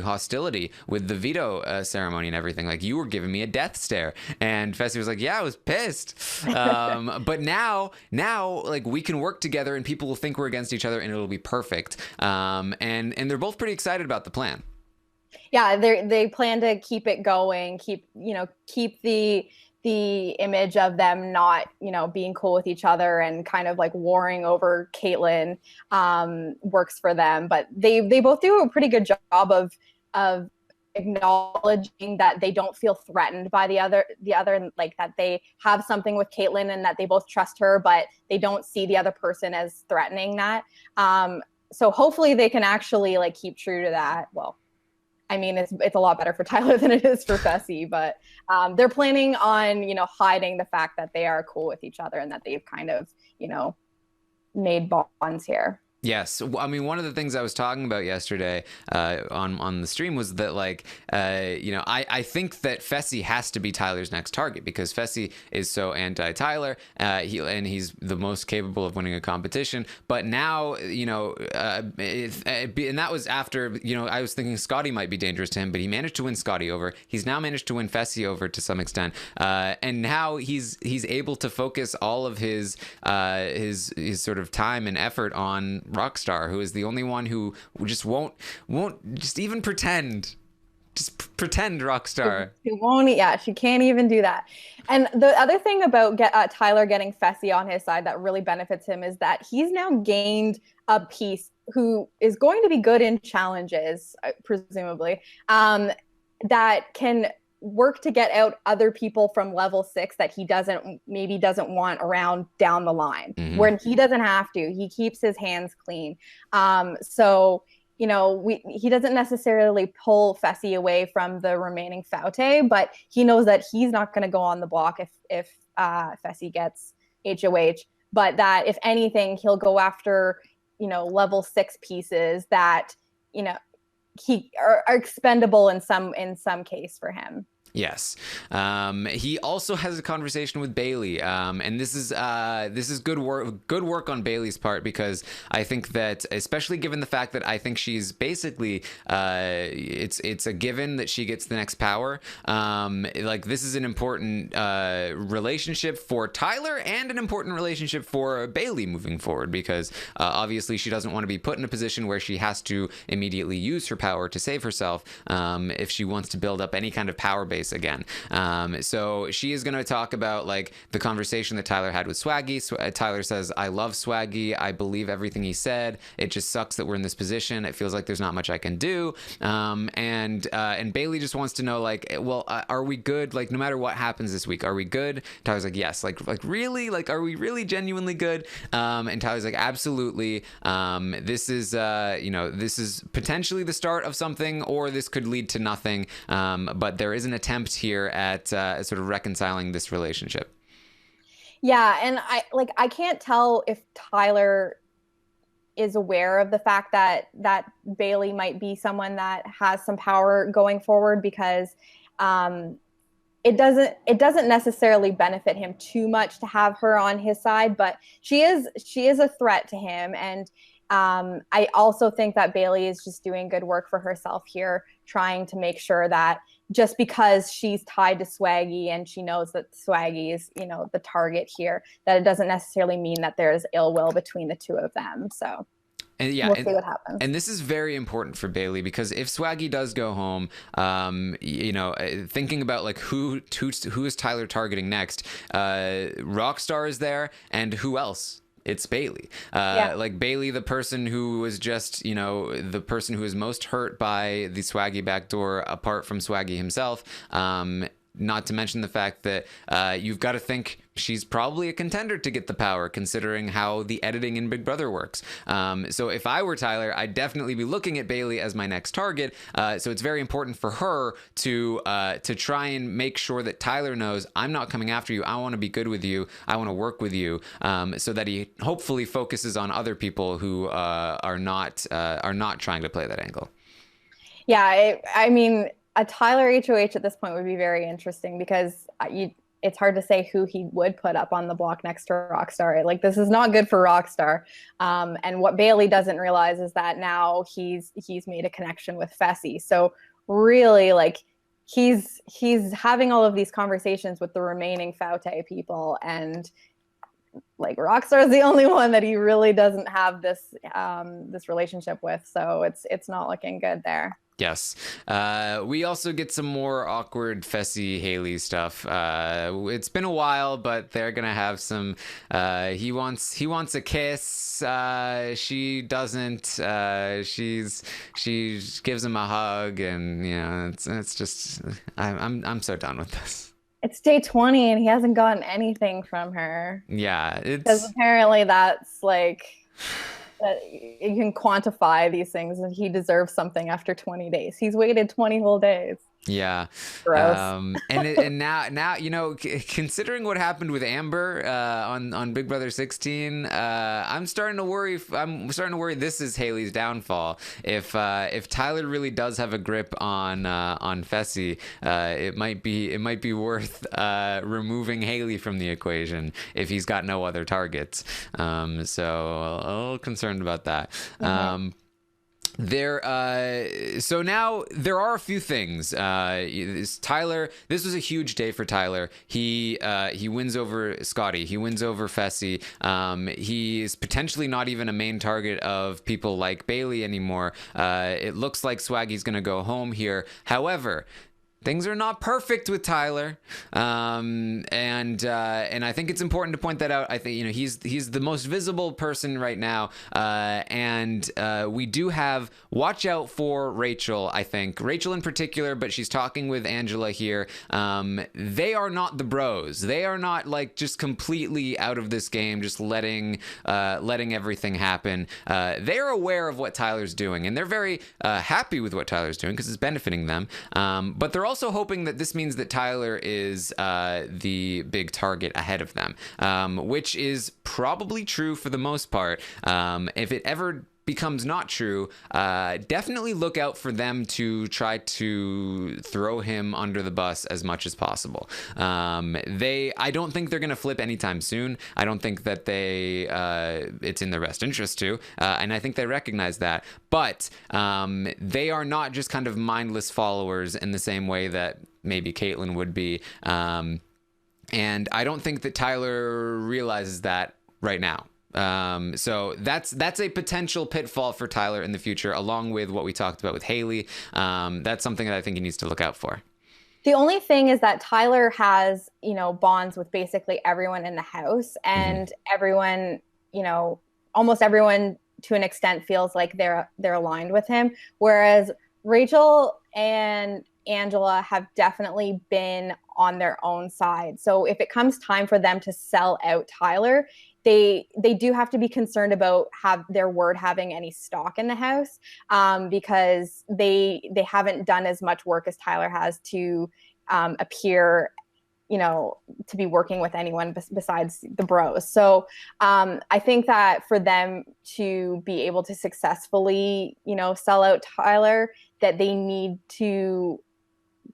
hostility with the veto ceremony and everything. You were giving me a death stare. And Fessy was yeah, I was pissed. But now we can work together and people will think we're against each other and it'll be perfect. And they're both pretty excited about the plan. Yeah, they plan to keep it going, keep the image of them not, being cool with each other and kind of warring over Kaitlyn works for them. But they both do a pretty good job of acknowledging that they don't feel threatened by the other, that they have something with Kaitlyn and that they both trust her, but they don't see the other person as threatening that. So hopefully they can actually keep true to that. Well, I mean, it's a lot better for Tyler than it is for Fessy, but they're planning on, hiding the fact that they are cool with each other and that they've kind of, made bonds here. Yes, I mean, one of the things I was talking about yesterday on the stream was that, like, I think that Fessy has to be Tyler's next target because Fessy is so anti-Tyler, and he's the most capable of winning a competition. But now, and that was after, I was thinking Scottie might be dangerous to him, but he managed to win Scottie over. He's now managed to win Fessy over to some extent, and now he's able to focus all of his sort of time and effort on Rockstar, who is the only one who just won't just even pretend. Just pretend Rockstar. She won't. Yeah, she can't even do that. And the other thing about Tyler getting Fessy on his side that really benefits him is that he's now gained a piece who is going to be good in challenges, presumably, that can work to get out other people from level 6 that he maybe doesn't want around down the line, when he doesn't have to. He keeps his hands clean. So he doesn't necessarily pull Fessy away from the remaining Faute, but he knows that he's not going to go on the block if Fessy gets HOH, but that if anything, he'll go after level 6 pieces that are expendable in some case for him. Yes. He also has a conversation with Bayleigh, and this is good work on Bayleigh's part, because I think that, especially given the fact that I think she's basically it's a given that she gets the next power. Like, this is an important relationship for Tyler and an important relationship for Bayleigh moving forward, because obviously she doesn't want to be put in a position where she has to immediately use her power to save herself if she wants to build up any kind of power base again. So she is going to talk about, like, the conversation that Tyler had with Swaggy. Tyler says, "I love Swaggy. I believe everything he said. It just sucks that we're in this position. It feels like there's not much I can do." And Bayleigh just wants to know, like, well, are we good? Like, no matter what happens this week, are we good? Tyler's like, yes. Like really? Like, are we really genuinely good? And Tyler's like, absolutely. This is potentially the start of something, or this could lead to nothing. But there is an attempt here at sort of reconciling this relationship. Yeah, and I can't tell if Tyler is aware of the fact that Bayleigh might be someone that has some power going forward, because it doesn't necessarily benefit him too much to have her on his side, but she is a threat to him. And I also think that Bayleigh is just doing good work for herself here, trying to make sure that just because she's tied to Swaggy and she knows that Swaggy is, the target here, that it doesn't necessarily mean that there's ill will between the two of them. So we'll see what happens. And this is very important for Bayleigh, because if Swaggy does go home, thinking about, like, who is Tyler targeting next? Rockstar is there, and who else? It's Bayleigh. Like, Bayleigh, the person who was just, the person who is most hurt by the Swaggy backdoor, apart from Swaggy himself. Not to mention the fact that you've got to think she's probably a contender to get the power, considering how the editing in Big Brother works. So if I were Tyler, I'd definitely be looking at Bayleigh as my next target. So it's very important for her to try and make sure that Tyler knows, I'm not coming after you. I want to be good with you. I want to work with you, so that he hopefully focuses on other people who are not trying to play that angle. Yeah, I mean, a Tyler HOH at this point would be very interesting, because it's hard to say who he would put up on the block next to Rockstar. Like, this is not good for Rockstar. And what Bayleigh doesn't realize is that now he's made a connection with Fessy. So really, like, he's having all of these conversations with the remaining Faute people, and, like, Rockstar is the only one that he really doesn't have this relationship with. So it's not looking good there. Yes. We also get some more awkward Fessy Haleigh stuff. It's been a while, but they're gonna have some. He wants a kiss. She doesn't. She gives him a hug, and it's just. I'm so done with this. It's day 20 and he hasn't gotten anything from her. Yeah, because apparently that's like. That you can quantify these things, and he deserves something after 20 days. He's waited 20 whole days. Yeah. Gross. And now considering what happened with Amber on Big Brother 16, I'm starting to worry. This is Haleigh's downfall. If Tyler really does have a grip on Fessy, it might be worth removing Haleigh from the equation if he's got no other targets. So a little concerned about that. Mm-hmm. So now there are a few things. Tyler, this was a huge day for Tyler. He wins over Scottie. He wins over Fessy. He's potentially not even a main target of people like Bayleigh anymore. It looks like Swaggy's going to go home here. However, things are not perfect with Tyler, and I think it's important to point that out. I think he's the most visible person right now, and we do have watch out for Rachel. I think Rachel in particular, but she's talking with Angela here. They are not the bros. They are not like just completely out of this game, just letting everything happen. They are aware of what Tyler's doing, and they're very happy with what Tyler's doing because it's benefiting them. But they're also hoping that this means that Tyler is the big target ahead of them, which is probably true for the most part. If it ever becomes not true, definitely look out for them to try to throw him under the bus as much as possible. I don't think they're going to flip anytime soon. I don't think that it's in their best interest to, and I think they recognize that. But they are not just kind of mindless followers in the same way that maybe Kaitlyn would be. And I don't think that Tyler realizes that right now. So that's a potential pitfall for Tyler in the future, along with what we talked about with Haleigh. That's something that I think he needs to look out for. The only thing is that Tyler has, bonds with basically everyone in the house, and everyone, almost everyone to an extent feels like they're aligned with him. Whereas Rachel and Angela have definitely been on their own side. So if it comes time for them to sell out Tyler, they do have to be concerned about their word having any stock in the house, because they haven't done as much work as Tyler has to appear, to be working with anyone besides the bros. So I think that for them to be able to successfully, sell out Tyler, that they need to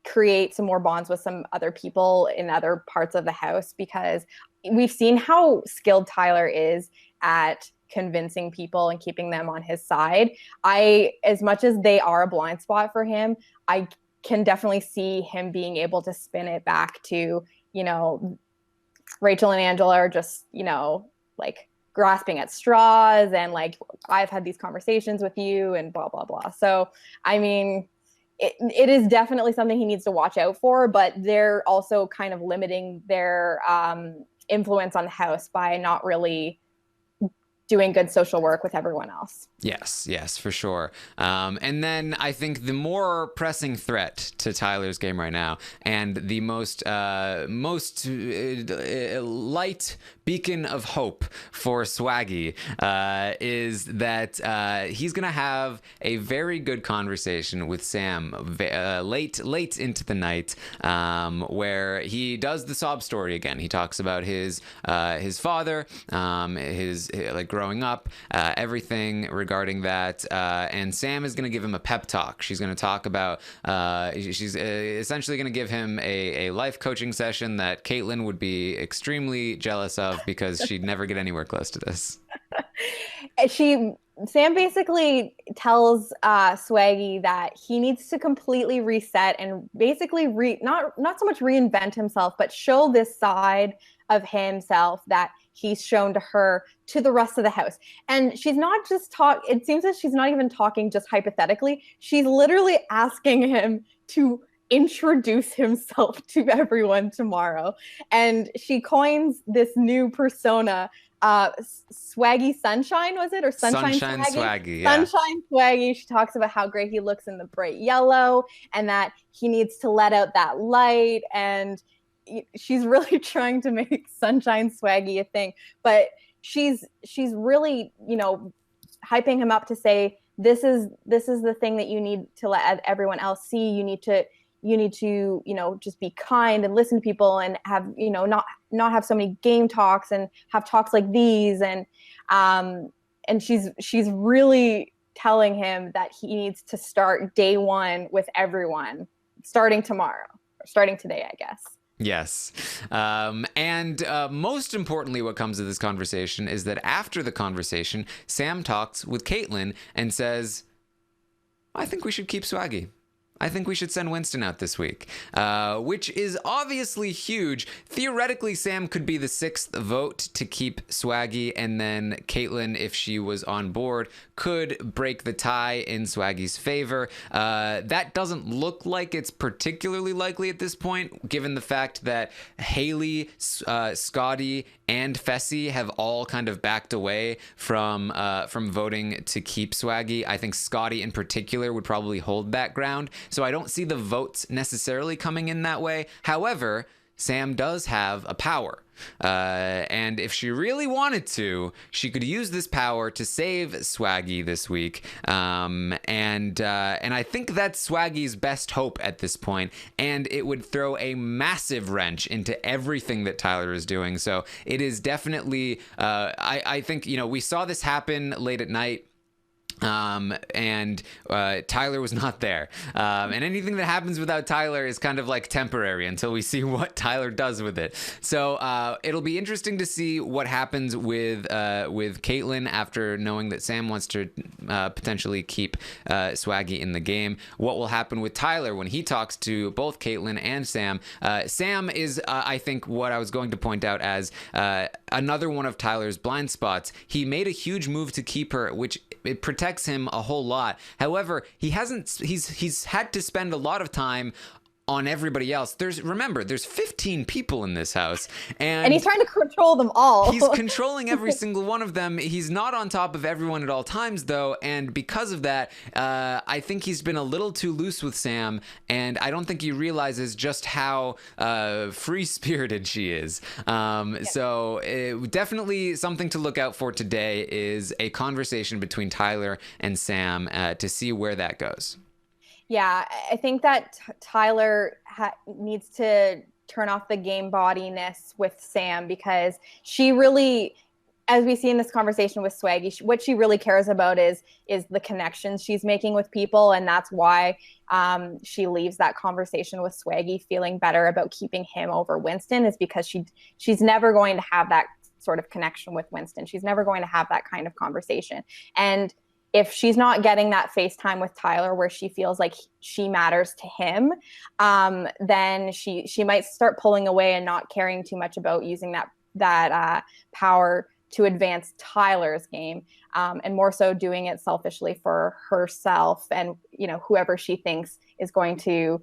create some more bonds with some other people in other parts of the house, because we've seen how skilled Tyler is at convincing people and keeping them on his side. As much as they are a blind spot for him, I can definitely see him being able to spin it back to, Rachel and Angela are just, like grasping at straws, and like, I've had these conversations with you and blah, blah, blah. So, I mean, it is definitely something he needs to watch out for, but they're also kind of limiting their influence on the house by not really doing good social work with everyone else. Yes, for sure. And then I think the more pressing threat to Tyler's game right now, and the most light beacon of hope for Swaggy, is that he's going to have a very good conversation with Sam late into the night, where he does the sob story again. He talks about his father, his like growing up, everything regarding that, and Sam is going to give him a pep talk. She's going to talk about she's essentially going to give him a life coaching session that Kaitlyn would be extremely jealous of, because she'd never get anywhere close to this. Sam basically tells Swaggy that he needs to completely reset and basically not so much reinvent himself, but show this side of himself that he's shown to her, to the rest of the house. And she's not just it seems that she's not even talking just hypothetically. She's literally asking him to introduce himself to everyone tomorrow. And she coins this new persona, Swaggy Sunshine, was it? Or Sunshine Swaggy? Yeah. Sunshine Swaggy. She talks about how great he looks in the bright yellow, and that he needs to let out that light, and she's really trying to make Sunshine Swaggy a thing. But she's really, hyping him up to say, this is the thing that you need to let everyone else see. You need to you need to, just be kind and listen to people and have, not have so many game talks and have talks like these. And she's really telling him that he needs to start day one with everyone, starting tomorrow, or starting today, I guess. Yes. And most importantly, what comes of this conversation is that after the conversation, Sam talks with Kaitlyn and says, I think we should keep Swaggy. I think we should send Winston out this week, which is obviously huge. Theoretically, Sam could be the 6th vote to keep Swaggy, and then Kaitlyn, if she was on board, could break the tie in Swaggy's favor. That doesn't look like it's particularly likely at this point, given the fact that Haleigh, Scottie, and Fessy have all kind of backed away from voting to keep Swaggy. I think Scottie in particular would probably hold that ground. So I don't see the votes necessarily coming in that way. However, Sam does have a power. And if she really wanted to, she could use this power to save Swaggy this week. And I think that's Swaggy's best hope at this point. And it would throw a massive wrench into everything that Tyler is doing. So it is definitely, I think, we saw this happen late at night. And Tyler was not there. And anything that happens without Tyler is kind of like temporary until we see what Tyler does with it. So it'll be interesting to see what happens with Kaitlyn after knowing that Sam wants to potentially keep Swaggy in the game. What will happen with Tyler when he talks to both Kaitlyn and Sam? Sam is, I think, what I was going to point out as another one of Tyler's blind spots. He made a huge move to keep her, which it protects him a whole lot. However, he's had to spend a lot of time on everybody else. There's 15 people in this house, and he's trying to control them all. He's controlling every single one of them. He's not on top of everyone at all times, though, and because of that, I think he's been a little too loose with Sam, and I don't think he realizes just how free-spirited she is. So definitely something to look out for today is a conversation between Tyler and Sam to see where that goes. Yeah, I think that Tyler needs to turn off the game bodiness with Sam, because she really, as we see in this conversation with Swaggy, what she really cares about is the connections she's making with people, and that's why she leaves that conversation with Swaggy feeling better about keeping him over Winston, is because she's never going to have that sort of connection with Winston. She's never going to have that kind of conversation. And if she's not getting that FaceTime with Tyler where she feels like she matters to him, then she might start pulling away and not caring too much about using that power to advance Tyler's game, and more so doing it selfishly for herself and whoever she thinks is going to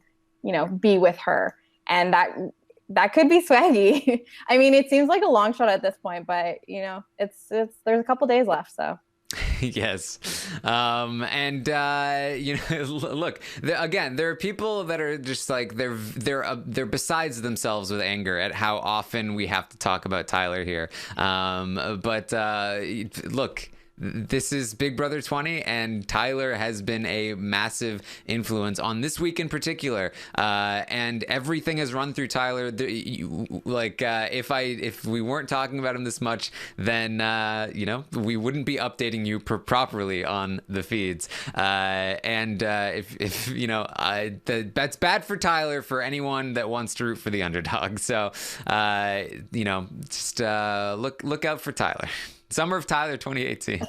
be with her. And that could be Swaggy. I mean, it seems like a long shot at this point, but it's there's a couple days left, so. Yes. Look, again, there are people that are just like, they're besides themselves with anger at how often we have to talk about Tyler here. Look, this is Big Brother 20, and Tyler has been a massive influence on this week in particular. And everything has run through Tyler. If we weren't talking about him this much, then we wouldn't be updating you properly on the feeds. That's bad for Tyler, for anyone that wants to root for the underdog. So just look out for Tyler. Summer of Tyler 2018.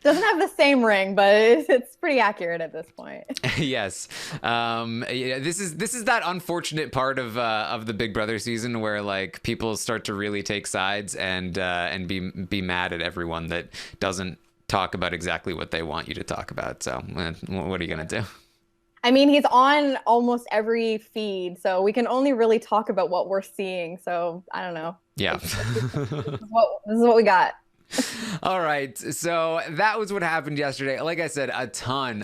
Doesn't have the same ring, but it's pretty accurate at this point. Yes. This is that unfortunate part of the Big Brother season where like people start to really take sides and be mad at everyone that doesn't talk about exactly what they want you to talk about. So what are you gonna do? I mean, he's on almost every feed, so we can only really talk about what we're seeing. So I don't know. Yeah. This is what we got. All right, so that was what happened yesterday. Like I said, a ton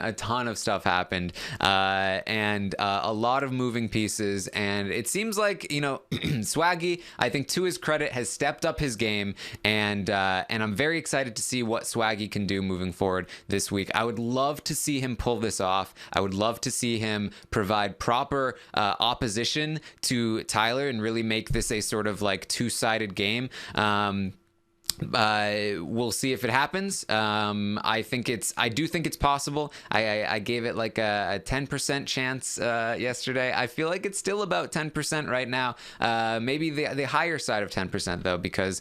of stuff happened, and a lot of moving pieces. And it seems like, you know, Swaggy, I think to his credit, has stepped up his game, and I'm very excited to see what Swaggy can do moving forward this week. I would love to see him pull this off. I would love to see him provide proper opposition to Tyler and really make this a sort of like two-sided game. We'll see if it happens. I do think it's possible. I gave it like a 10% chance yesterday. I feel like it's still about 10% right now. Maybe the higher side of 10% though, because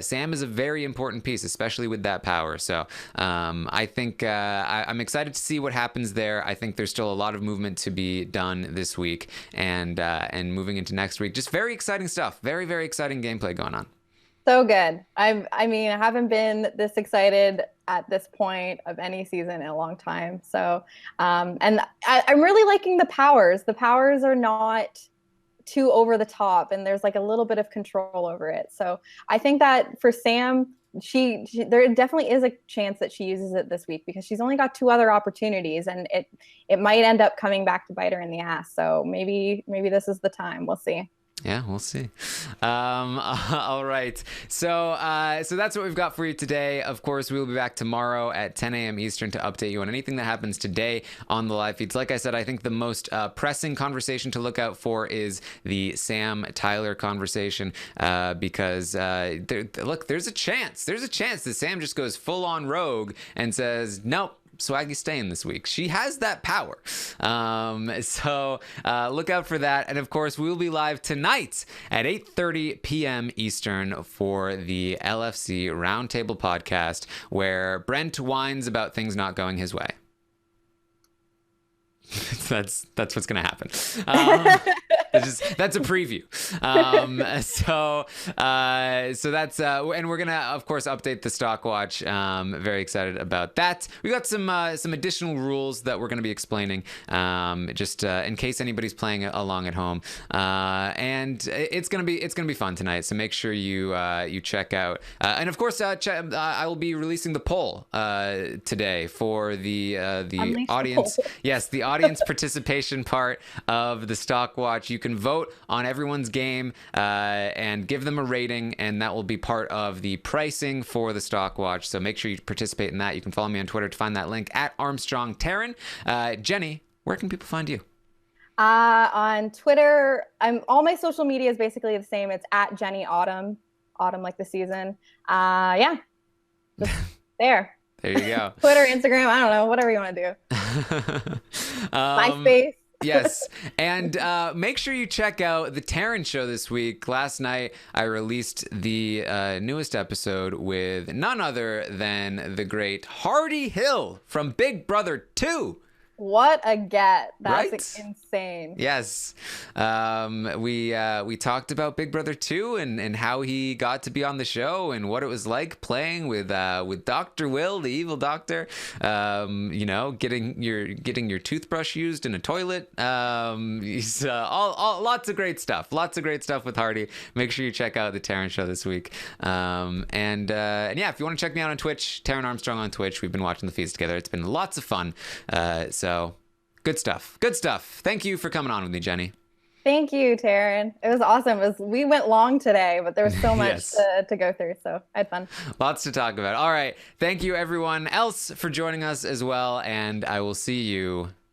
Sam is a very important piece, especially with that power. So I think I'm excited to see what happens there. I think there's still a lot of movement to be done this week, and moving into next week. Just very exciting stuff. Very, very exciting gameplay going on. So good. I mean, I haven't been this excited at this point of any season in a long time. So, and I'm really liking the powers. The powers are not too over the top, and there's like a little bit of control over it. So I think that for Sam, she there definitely is a chance that she uses it this week, because she's only got 2 other opportunities, and it might end up coming back to bite her in the ass. So maybe this is the time. We'll see. Yeah, we'll see. All right. So that's what we've got for you today. Of course, we will be back tomorrow at 10 a.m. Eastern to update you on anything that happens today on the live feeds. Like I said, I think the most pressing conversation to look out for is the Sam Tyler conversation, because there's a chance that Sam just goes full on rogue and says, nope, Swaggy's staying this week. She has that power. So look out for that. And of course, we will be live tonight at 8:30 p.m. Eastern for the LFC Roundtable podcast, where Brent whines about things not going his way. That's what's gonna happen. That's a preview. So that's and we're gonna of course update the stock watch. Very excited about that. We got some additional rules that we're gonna be explaining, just in case anybody's playing along at home. And it's gonna be fun tonight. So make sure you check out. And of course, I will be releasing the poll today for the audience. Yes, the audience participation part of the stock watch. You can vote on everyone's game and give them a rating, and that will be part of the pricing for the stock watch. So make sure you participate in that. You can follow me on Twitter to find that link at Armstrong Taryn. Jenny, where can people find you? On Twitter, all my social media is basically the same. It's at Jenny Autumn like the season. Yeah, just there. There you go. Twitter, Instagram, I don't know, whatever you want to do. MySpace. Yes. And make sure you check out the Taryn show this week. Last night, I released the newest episode with none other than the great Hardy Hill from Big Brother 2. What a get. That's right? Insane. Yes. We talked about Big Brother 2 and how he got to be on the show and what it was like playing with Dr. Will, the evil doctor. Getting your toothbrush used in a toilet. He's lots of great stuff. Lots of great stuff with Hardy. Make sure you check out the Taryn show this week. And yeah, if you want to check me out on Twitch, Taryn Armstrong on Twitch. We've been watching the feeds together. It's been lots of fun. So good stuff. Good stuff. Thank you for coming on with me, Jenny. Thank you, Taryn. It was awesome. We went long today, but there was so much Yes. to go through. So I had fun. Lots to talk about. All right. Thank you, everyone else, for joining us as well. And I will see you